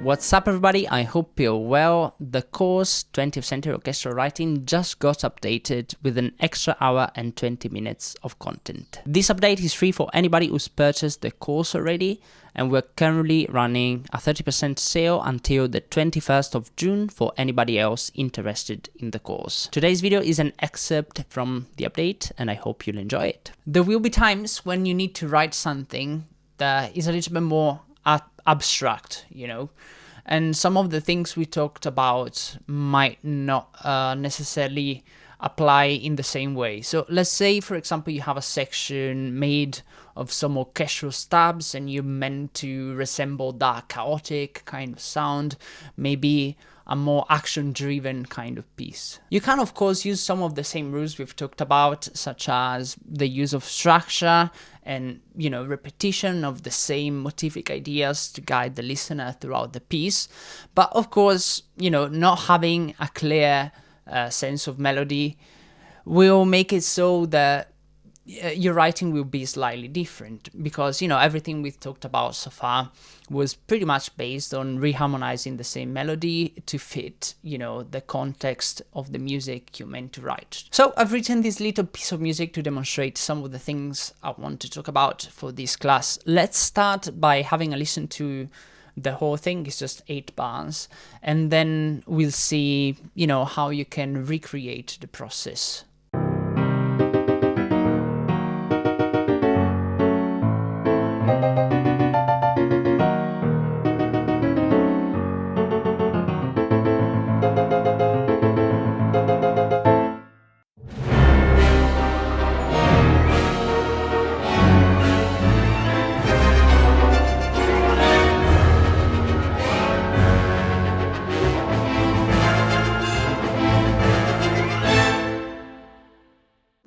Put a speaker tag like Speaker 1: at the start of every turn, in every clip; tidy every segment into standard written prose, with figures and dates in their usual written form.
Speaker 1: What's up everybody, I hope you're well. The course 20th Century Orchestral Writing just got updated with an extra hour and 20 minutes of content. This update is free for anybody who's purchased the course already, and we're currently running a 30% sale until the 21st of June for anybody else interested in the course. Today's video is an excerpt from the update and I hope you'll enjoy it. There will be times when you need to write something that is a little bit more abstract, and some of the things we talked about might not necessarily apply in the same way. So let's say, for example, you have a section made of some orchestral stabs and you're meant to resemble that chaotic kind of sound, maybe a more action-driven kind of piece. You can, of course, use some of the same rules we've talked about, such as the use of structure and, repetition of the same motivic ideas to guide the listener throughout the piece. But of course, not having a clear sense of melody will make it so that your writing will be slightly different, because everything we've talked about so far was pretty much based on reharmonizing the same melody to fit the context of the music you're meant to write. So I've written this little piece of music to demonstrate some of the things I want to talk about for this class. Let's start by having a listen to the whole thing. It's just 8 bars, and then we'll see how you can recreate the process.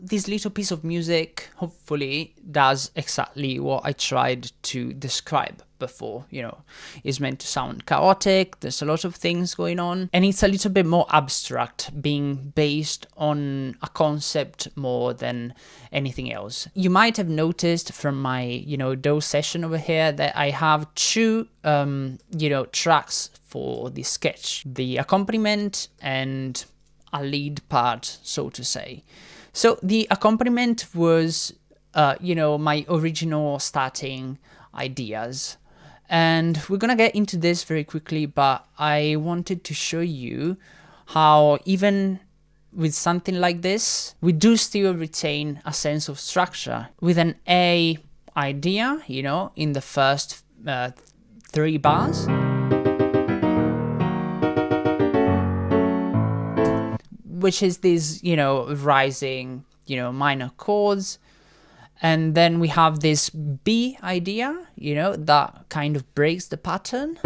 Speaker 1: This little piece of music hopefully does exactly what I tried to describe before. It's meant to sound chaotic, there's a lot of things going on, and it's a little bit more abstract, being based on a concept more than anything else. You might have noticed from my, do session over here that I have 2, tracks for this sketch, the accompaniment and a lead part, so to say. So the accompaniment was, my original starting ideas. And we're going to get into this very quickly, but I wanted to show you how even with something like this, we do still retain a sense of structure with an A idea, in the first 3 bars. Which is these, rising, minor chords. And then we have this B idea, that kind of breaks the pattern.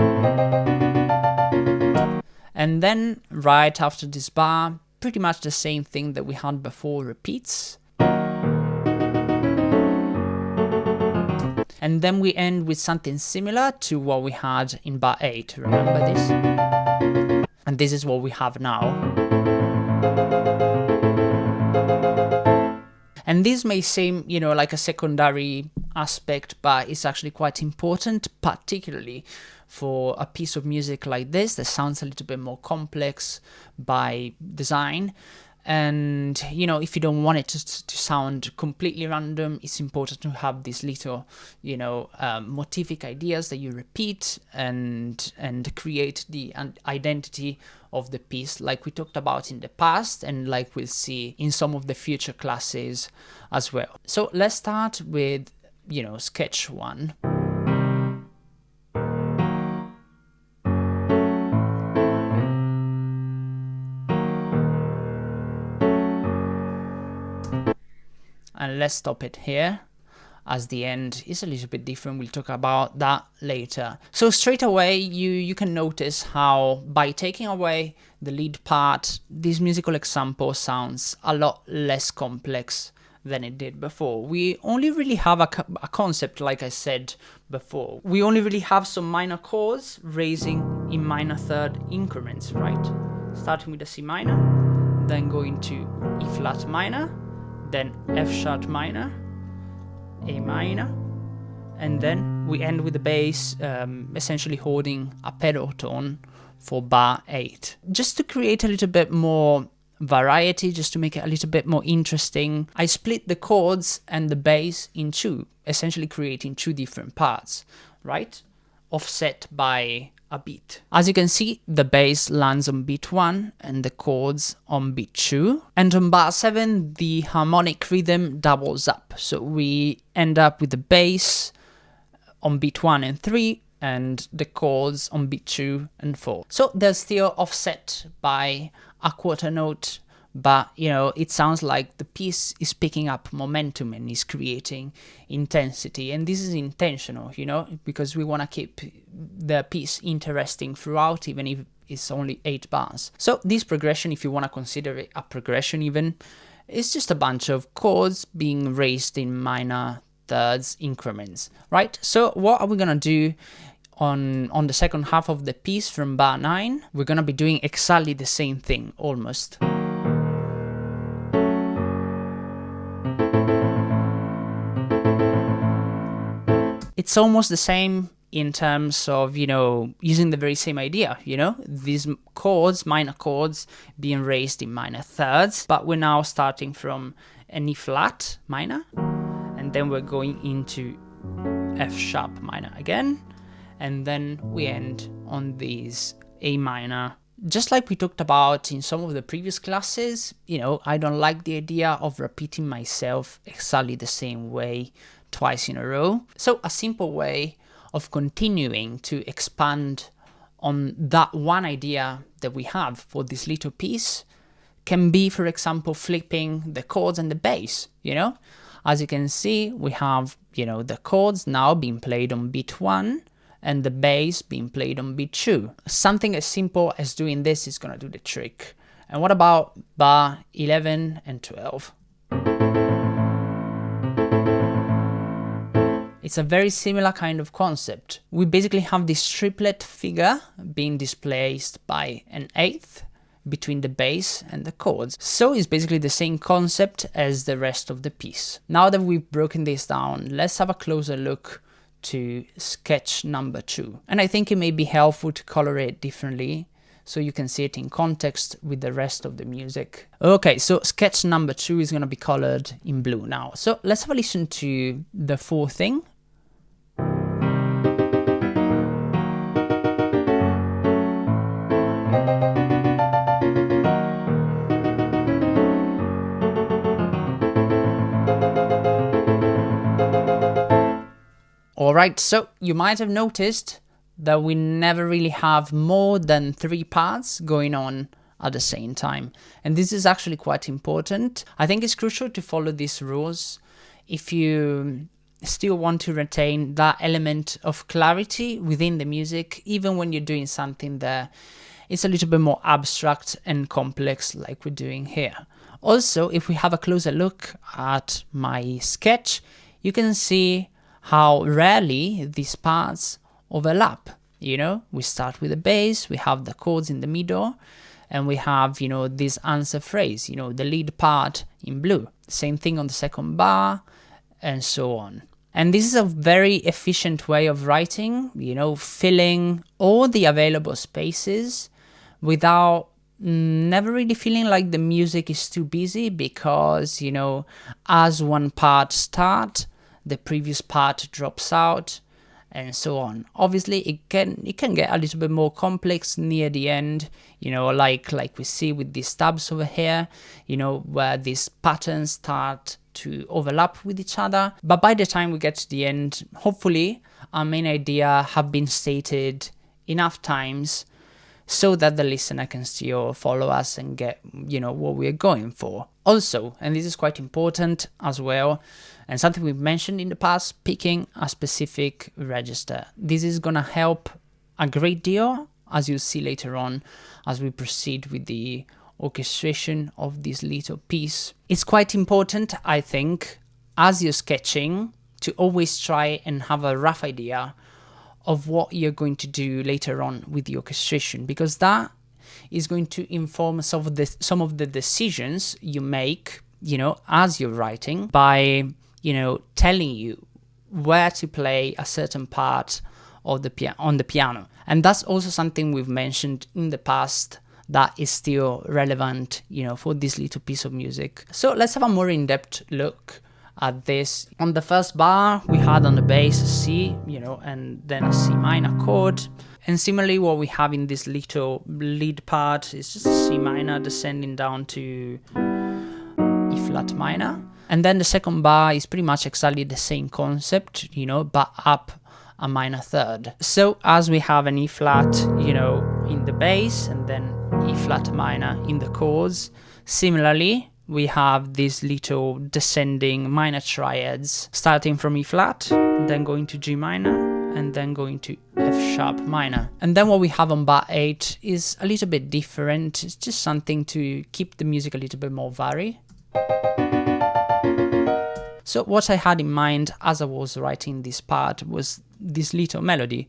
Speaker 1: And then right after this bar, pretty much the same thing that we had before repeats. And then we end with something similar to what we had in bar 8. Remember this? And this is what we have now. And this may seem, like a secondary aspect, but it's actually quite important, particularly for a piece of music like this that sounds a little bit more complex by design. And, if you don't want it to sound completely random, it's important to have these little, motivic ideas that you repeat and create the identity of the piece, like we talked about in the past and like we'll see in some of the future classes as well. So let's start with, sketch 1. And let's stop it here, as the end is a little bit different. We'll talk about that later. So straight away, you can notice how by taking away the lead part, this musical example sounds a lot less complex than it did before. We only really have a concept, like I said before. We only really have some minor chords raising in minor third increments, right? Starting with a C minor, then going to E flat minor, then F sharp minor, A minor, and then we end with the bass essentially holding a pedal tone for bar 8. Just to create a little bit more variety, just to make it a little bit more interesting, I split the chords and the bass in two, essentially creating two different parts, right? Offset by a beat. As you can see, the bass lands on beat 1 and the chords on beat 2. And on bar 7, the harmonic rhythm doubles up. So we end up with the bass on beat 1 and 3 and the chords on beat 2 and 4. So they're still offset by a quarter note, but you know, it sounds like the piece is picking up momentum and is creating intensity, and this is intentional, you know, because we want to keep the piece interesting throughout, even if it's only 8 bars. So this progression, if you want to consider it a progression even, is just a bunch of chords being raised in minor thirds increments, right? So what are we gonna do on the second half of the piece from bar 9? We're gonna be doing exactly the same thing, almost. It's almost the same in terms of, you know, using the very same idea, you know, these chords, minor chords, being raised in minor thirds, but we're now starting from an E flat minor, and then we're going into F sharp minor again, and then we end on these A minor. Just like we talked about in some of the previous classes, you know, I don't like the idea of repeating myself exactly the same way twice in a row. So a simple way of continuing to expand on that one idea that we have for this little piece can be, for example, flipping the chords and the bass, you know? As you can see, we have, you know, the chords now being played on beat 1 and the bass being played on beat 2. Something as simple as doing this is gonna do the trick. And what about bar 11 and 12? It's a very similar kind of concept. We basically have this triplet figure being displaced by an eighth between the bass and the chords. So it's basically the same concept as the rest of the piece. Now that we've broken this down, let's have a closer look to sketch number 2. And I think it may be helpful to color it differently so you can see it in context with the rest of the music. Okay, so sketch number 2 is going to be colored in blue now. So let's have a listen to the full thing. Alright, so you might have noticed that we never really have more than 3 parts going on at the same time. And this is actually quite important. I think it's crucial to follow these rules if you still want to retain that element of clarity within the music, even when you're doing something that is a little bit more abstract and complex like we're doing here. Also, if we have a closer look at my sketch, you can see how rarely these parts overlap. You know, we start with the bass, we have the chords in the middle, and we have, you know, this answer phrase, you know, the lead part in blue. Same thing on the second bar, and so on. And this is a very efficient way of writing, you know, filling all the available spaces without never really feeling like the music is too busy, because, you know, as one part starts, the previous part drops out, and so on. Obviously, it can get a little bit more complex near the end, you know, like we see with these tabs over here, you know, where these patterns start to overlap with each other. But by the time we get to the end, hopefully our main idea have been stated enough times so that the listener can still follow us and get, you know, what we're going for. Also, and this is quite important as well, and something we've mentioned in the past, picking a specific register. This is gonna help a great deal, as you'll see later on as we proceed with the orchestration of this little piece. It's quite important, I think, as you're sketching, to always try and have a rough idea of what you're going to do later on with the orchestration, because that is going to inform some of the decisions you make, you know, as you're writing, by, you know, telling you where to play a certain part of the on the piano. And that's also something we've mentioned in the past that is still relevant, for this little piece of music. So let's have a more in-depth look at this. On the first bar, we had on the bass a C, and then a C minor chord. And similarly, what we have in this little lead part is just a C minor descending down to E flat minor. And then the second bar is pretty much exactly the same concept, but up a minor third. So as we have an E flat, in the bass, and then E flat minor in the chords, similarly, we have these little descending minor triads, starting from E flat, then going to G minor, and then going to F sharp minor. And then what we have on bar 8 is a little bit different. It's just something to keep the music a little bit more varied. So what I had in mind as I was writing this part was this little melody.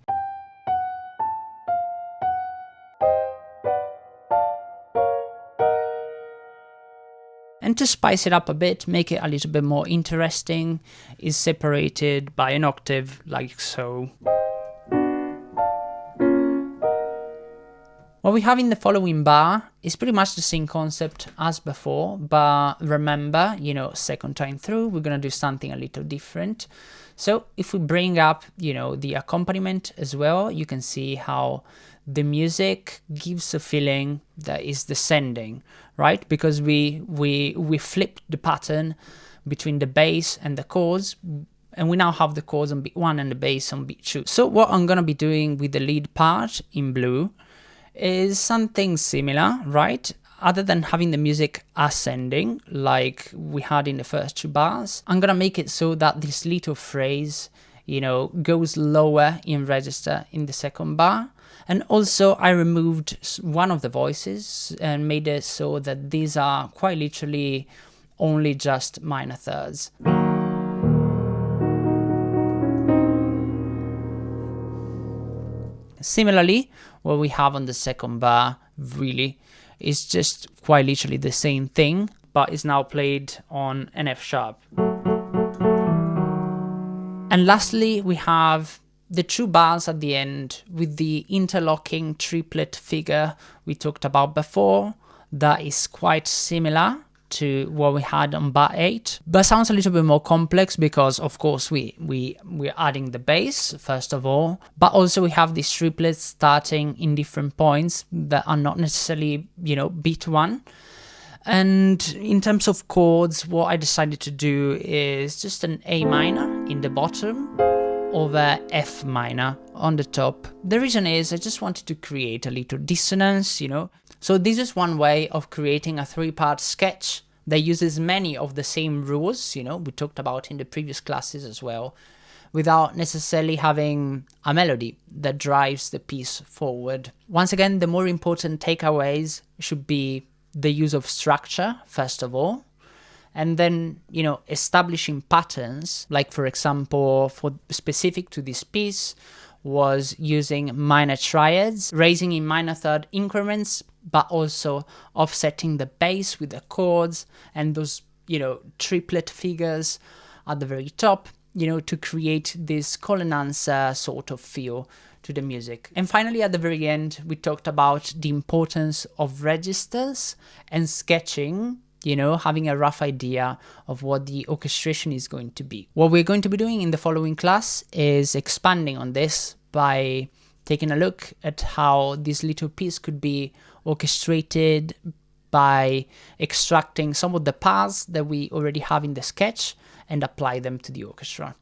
Speaker 1: And to spice it up a bit, make it a little bit more interesting, is separated by an octave, like so. What we have in the following bar is pretty much the same concept as before, but remember, second time through, we're gonna do something a little different. So if we bring up, the accompaniment as well, you can see how the music gives a feeling that is descending, right? Because we flipped the pattern between the bass and the chords, and we now have the chords on beat 1 and the bass on beat 2. So what I'm gonna be doing with the lead part in blue is something similar, right? Other than having the music ascending like we had in the first 2 bars, I'm gonna make it so that this little phrase, goes lower in register in the second bar. And also I removed one of the voices and made it so that these are quite literally only just minor thirds. Similarly, what we have on the second bar really is just quite literally the same thing, but it's now played on an F sharp. And lastly, we have the 2 bars at the end with the interlocking triplet figure we talked about before. That is quite similar to what we had on bar 8, but sounds a little bit more complex because, of course, we're adding the bass first of all, but also we have these triplets starting in different points that are not necessarily, beat 1. And in terms of chords, what I decided to do is just an A minor in the bottom over F minor on the top. The reason is I just wanted to create a little dissonance, So this is one way of creating a 3-part sketch that uses many of the same rules, we talked about in the previous classes as well, without necessarily having a melody that drives the piece forward. Once again, the more important takeaways should be the use of structure, first of all, and then, establishing patterns, like for example, for specific to this piece, was using minor triads, raising in minor third increments, but also offsetting the bass with the chords and those, triplet figures at the very top, to create this call and answer sort of feel to the music. And finally, at the very end, we talked about the importance of registers and sketching, having a rough idea of what the orchestration is going to be. What we're going to be doing in the following class is expanding on this by taking a look at how this little piece could be orchestrated by extracting some of the parts that we already have in the sketch and apply them to the orchestra.